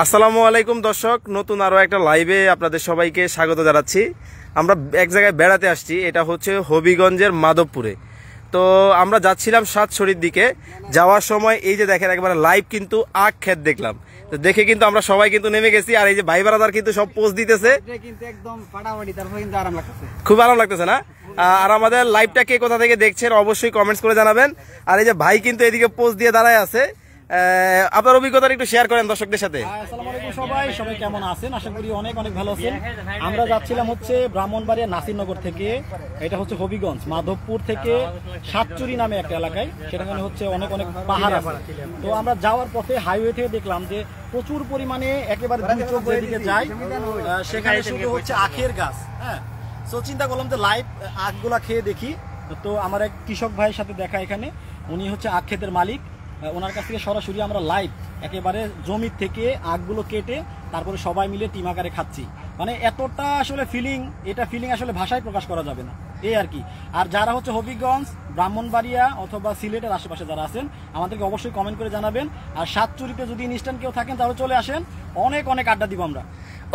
আসসালামু আলাইকুম দর্শক, নতুন আরো একটা লাইভে আপনাদের সবাইকে স্বাগত জানাচ্ছি। আমরা এক জায়গায় বেড়াতে আসছি, এটা হচ্ছে হবিগঞ্জের মাধবপুরে। তো আমরা যাচ্ছিলাম সাতছড়ির দিকে, যাওয়ার সময় এই যে দেখেন একবার লাইভ কিন্তু আখ ক্ষেত দেখলাম। তো দেখে কিন্তু আমরা সবাই কিন্তু নেমে গেছি, আর এই যে ভাই ব্রাদার কিন্তু সব পোস্ট দিতেছে, খুব আরাম লাগতেছে না? আর আমাদের লাইভটা কে কোথা থেকে দেখছেন অবশ্যই কমেন্টস করে জানাবেন। আর এই যে ভাই কিন্তু এদিকে পোস্ট দিয়ে দাঁড়ায় আছে, আপনার অভিজ্ঞতা একটু শেয়ার করেন দর্শকদের সাথে। আসসালামু আলাইকুম সবাই কেমন আছেন? আশা করি অনেক ভালো আছেন। আমরা যাচ্ছিলাম হচ্ছে ব্রাহ্মণবাড়িয়া নাসিরনগর থেকে, এটা হচ্ছে হবিগঞ্জ মাধবপুর থেকে সাতচুরি নামে একটা এলাকায়, সেখানে হচ্ছে অনেক পাহাড় আছে। তো আমরা যাওয়ার পথে হাইওয়ে থেকে দেখলাম যে প্রচুর পরিমাণে একেবারে দুই চোখ যেদিকে যায় সেখানে শুধু হচ্ছে আখের গাছ। হ্যাঁ, তো চিন্তা করলাম যে লাইভ আখগুলা খেয়ে দেখি। তো আমার এক কৃষক ভাইয়ের সাথে দেখা, এখানে উনি হচ্ছে আখ ক্ষেতের মালিক। ওনার কাছ থেকে সরাসরি আমরা লাইভ একেবারে জমি থেকে আখগুলো কেটে তারপরে সবাই মিলে টিম আকারে খাচ্ছি। মানে এতটা আসলে ফিলিং আসলে ভাষায় প্রকাশ করা যাবে না, এই আর কি। আর যারা হচ্ছে হবিগঞ্জ, ব্রাহ্মণবাড়িয়া অথবা সিলেটের আশেপাশে যারা আছেন আমাদেরকে অবশ্যই কমেন্ট করে জানাবেন। আর সাতচুরিতে যদি ইনস্ট্যান্ট কেউ থাকেন তাহলে চলে আসেন, অনেক আড্ডা দিব আমরা।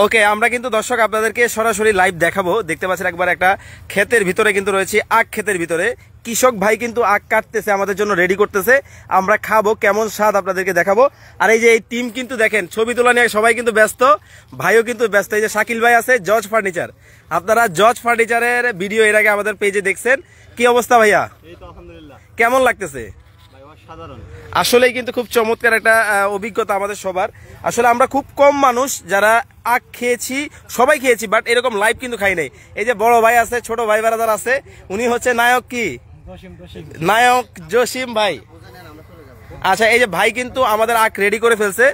ওকে, আমরা কিন্তু দর্শক আপনাদেরকে সরাসরি লাইভ দেখাবো। দেখতে পাচ্ছেন একবার একটা ক্ষেতের ভিতরে কিন্তু রয়েছে, আখ ক্ষেতের ভিতরে কৃষক ভাই কিন্তু আখ কাটতেছে, আমাদের জন্য রেডি করতেছে। আমরা খাবো, কেমন স্বাদ আপনাদেরকে দেখাবো। আর এই যে এই টিম কিন্তু দেখেন ছবি তোলা নিয়ে সবাই কিন্তু ব্যস্ত, ভাইও কিন্তু ব্যস্ত। এই যে শাকিল ভাই আছে জজ ফার্নিচার, আপনারা জজ ফার্নিচারের ভিডিও এর আগে আমাদের পেজে দেখছেন। কি অবস্থা ভাইয়া? কেমন লাগতেছে? আসলেই কিন্তু খুব চমৎকার একটা অভিজ্ঞতা আমাদের সবার। আসলে আমরা খুব কম মানুষ যারা আখ খেয়েছি, সবাই খেয়েছি, বাট এরকম লাইভ কিন্তু খাই নাই। এই যে বড় ভাই আছে, ছোট ভাই ব্রাদার আছে, উনি হচ্ছে নায়ক নায়ক জসিম ভাই। আচ্ছা, এই যে ভাই কিন্তু আমাদের আখ রেডি করে ফেলছে।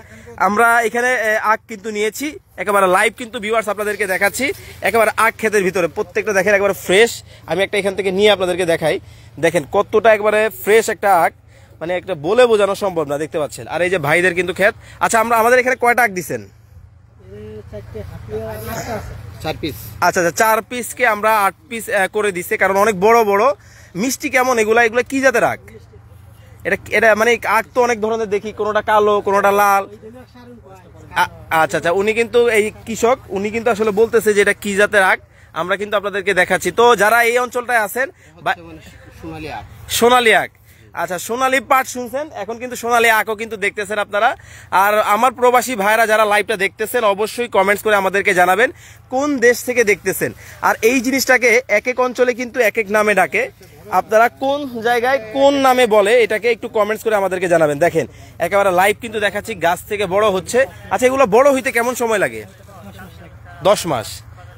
আমরা এখানে আখ কিন্তু নিয়েছি, একেবারে লাইভ কিন্তু ভিউয়ার্স আপনাদেরকে দেখাচ্ছি। একেবারে আখ ক্ষেতের ভিতরে প্রত্যেকটা দেখেন একেবারে ফ্রেশ। আমি একটা এখান থেকে নিয়ে আপনাদেরকে দেখাই, দেখেন কতটা একবারে ফ্রেশ একটা আখ, মানে একটা বলে বোঝানো সম্ভব না, দেখতে পাচ্ছেন। আর এই যে ভাইদের কিন্তু ক্ষেত। আচ্ছা, আমাদের এখানে কয়টা আখ দিচ্ছেন? 4 পিস। আচ্ছা, 4 পিসকে আমরা 8 পিস করে দিচ্ছে, কারণ অনেক বড় বড়। মিষ্টি কেমন এগুলা কি জাতের আখ? এটা মানে আখ তো অনেক ধরনের দেখি, কোনোটা কালো কোনোটা লাল। আচ্ছা, উনি কিন্তু এই কৃষক, উনি কিন্তু আসলে বলতেছে যে এটা কি জাতের আখ, আমরা কিন্তু আপনাদেরকে দেখাচ্ছি। তো যারা এই অঞ্চলটায় আছেন, সোনালী আখ। আচ্ছা, সোনালী পাট শুনছেন, এখন কিন্তু সোনালী আখও কিন্তু দেখতেছেন আপনারা। আর আমার প্রবাসী ভাইরা যারা লাইভটা দেখতেছেন অবশ্যই কমেন্টস করে আমাদেরকে জানাবেন কোন দেশ থেকে দেখতেছেন। আর এই জিনিসটাকে এক এক অঞ্চলে কিন্তু এক এক নামে ডাকে, আপনারা কোন জায়গায় কোন নামে বলে এটাকে একটু কমেন্টস করে আমাদেরকে জানাবেন। দেখেন একেবারে লাইভ কিন্তু দেখাচ্ছি, গাছ থেকে বড় হচ্ছে। আচ্ছা, এগুলো বড় হইতে কেমন সময় লাগে? 10 মাস।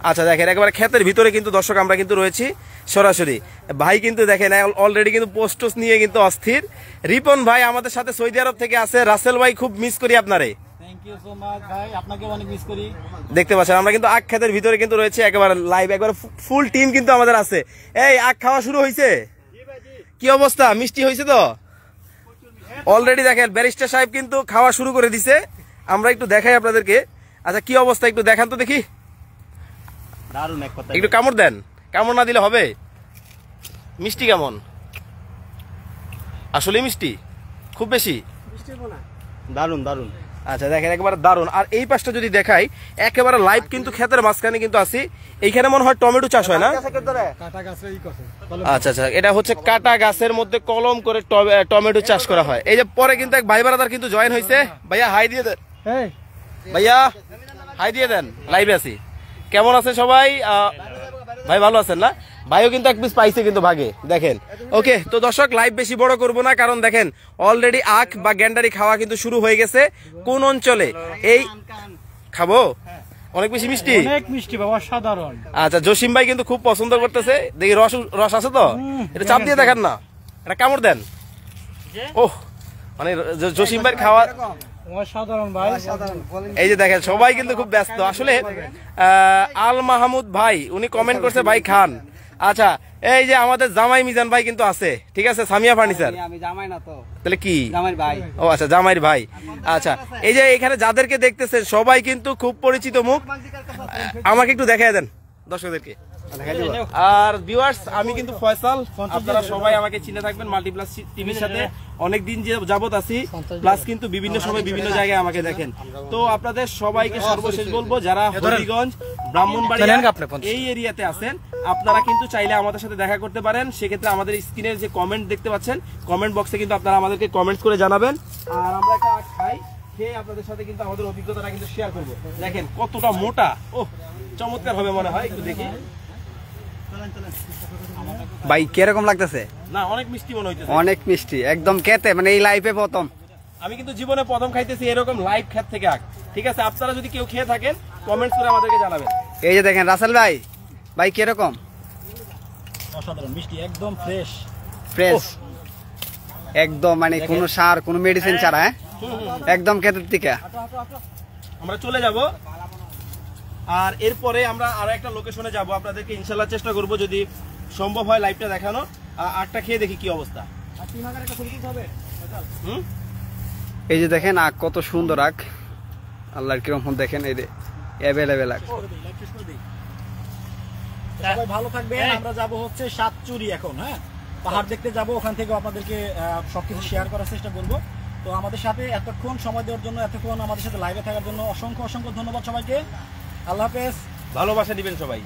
আচ্ছা, দেখেন একেবারে ক্ষেতের ভিতরে কিন্তু দর্শক আমরা কিন্তু রয়েছি সরাসরি। ভাই কিন্তু দেখেন অলরেডি কিন্তু পোস্টস নিয়ে কিন্তু অস্থির। রিপন ভাই আমাদের সাথে সৌদি আরব থেকে আছে। রাসেল ভাই, খুব মিস করি আপনারে। দেখতে পাচ্ছেন আমরা কিন্তু আখ ক্ষেতের ভিতরে কিন্তু রয়েছে, একেবারে লাইভ, একবার ফুল টিম কিন্তু আমাদের আছে। এই আখ খাওয়া শুরু হয়েছে? কি অবস্থা, মিষ্টি হয়েছে তো? অলরেডি দেখেন ব্যারিস্টার সাহেব কিন্তু খাওয়া শুরু করে দিছে, আমরা একটু দেখাই আপনাদেরকে। আচ্ছা, কি অবস্থা একটু দেখান তো দেখি, একটু কামড় দেন, কামড় না দিলে হবে। মিষ্টি কেমন? আসলে মিষ্টি খুব বেশি, দারুন। আচ্ছা, দেখেন একেবারে দারুন। আর এই পাশটা যদি দেখাই, একেবারে লাইভ কিন্তু ক্ষেতের মাঝখানে কিন্তু আছি। এইখানে মনে হয় টমেটো চাষ হয় না? আচ্ছা, এটা হচ্ছে কাটা গাছের মধ্যে কলম করে টমেটো চাষ করা হয়। এই যে পরে কিন্তু এক ভাই ব্রাদার কিন্তু জয়েন হয়েছে। ভাইয়া হাই দিয়ে দেন, ভাইয়া হাই দিয়ে দেন, লাইভে আছি। কেমন আছে সবাই? ভাই ভালো আছেন না? ভাইও কিন্তু এক পিস পাইছে কিন্তু ভাগে, দেখেন। ওকে, তো দর্শক লাইভ বেশি বড় করব না, কারণ দেখেন অলরেডি আখ বা গ্যান্ডারি খাওয়া কিন্তু শুরু হয়ে গেছে। কোন অঞ্চলে এই খাবো? অনেক বেশি মিষ্টি, অনেক মিষ্টি বাবা, সাধারণ। আচ্ছা, জসিম ভাই কিন্তু খুব পছন্দ করতেছে, দেখি রস আছে তো, এটা চাপ দিয়ে দেখেন না, এটা কামড় দেন। ওহ, মানে জসিম ভাই খাওয়া এই যে দেখেন সবাই কিন্তু খুব ব্যস্ত। আসলে আল মাহমুদ ভাই উনি কমেন্ট করছে ভাই খান। আচ্ছা, এই যে আমাদের জামাই মিজান ভাই কিন্তু আছে, ঠিক আছে, সামিয়া ফার্নিচার। তাহলে কি? ও আচ্ছা, জামাইর ভাই। আচ্ছা, এই যে এখানে যাদেরকে দেখতেছেন সবাই কিন্তু খুব পরিচিত মুখ, আমাকে একটু দেখায় দেন দর্শকদেরকে। আর ভিউয়ার্স আমি কিন্তু ফয়সাল, আপনারা সবাই আমাকে চিনে থাকবেন মাল্টিপ্লাস টিভির সাথে অনেকদিন যাবত আছি, প্লাস কিন্তু বিভিন্ন সময় বিভিন্ন জায়গায় আমাকে দেখেন। তো আপনাদের সবাইকে সর্বশেষ বলবো, যারা হবিগঞ্জ ব্রাহ্মণবাড়িয়া এই এরিয়াতে আছেন আপনারা কিন্তু চাইলে আমাদের সাথে দেখা করতে পারেন। সেক্ষেত্রে আমাদের স্ক্রিনের যে কমেন্ট দেখতে পাচ্ছেন, কমেন্ট বক্সে কিন্তু আপনারা আমাদেরকে কমেন্টস করে জানাবেন। আর আমরা একটা খাই, খেয়ে আপনাদের সাথে কিন্তু আমাদের অভিজ্ঞতাটা কিন্তু শেয়ার করবো। দেখেন কতটা মোটা, ও চমৎকার হবে মনে হয়, একটু দেখি ভাই কিরকম লাগতেছে? না অনেক মিষ্টি মনে হইতেছে, অনেক মিষ্টি একদম খেতে, মানে এই লাইফে প্রথম। আমি কিন্তু জীবনে প্রথম খাইতেছি এরকম লাইভ ক্ষেত থেকে আখ। ঠিক আছে, আপনারা যদি কেউ খেয়ে থাকেন কমেন্টস করে আমাদেরকে জানাবেন। এই যে দেখেন রাসেল ভাই, ভাই কিরকম? অসাধারণ মিষ্টি, একদম ফ্রেশ ফ্রেশ একদম, মানে কোনো সার কোনো মেডিসিন ছাড়া, হ্যাঁ একদম খেতের থেকে। আমরা চলে যাব, আর এরপরে আমরা আরো একটা লোকেশনে যাব, আপনাদেরকে ইনশাল্লাহ চেষ্টা করব যদি সম্ভব হয় লাইভটা দেখানো। আখটা খেয়ে দেখি কি অবস্থা। এই যে দেখেন আখ, কত সুন্দর আখ, আল্লাহর কিরকম দেখেন, এই যে অ্যাভেলেবেল আখ। সবাই ভালো থাকবেন। আমরা যাব হচ্ছে সাতচুরি এখন, হ্যাঁ পাহাড় দেখতে যাব, ওখান থেকে আপনাদেরকে সবকিছু শেয়ার করার চেষ্টা করব। তো আমাদের সাথে এতক্ষণ সময় দেওয়ার জন্য, এতক্ষণ আমাদের সাথে লাইভে থাকার জন্য অসংখ্য অসংখ্য ধন্যবাদ সবাইকে। আল্লাহ হাফেজ, ভালোবাসা দিবেন সবাই।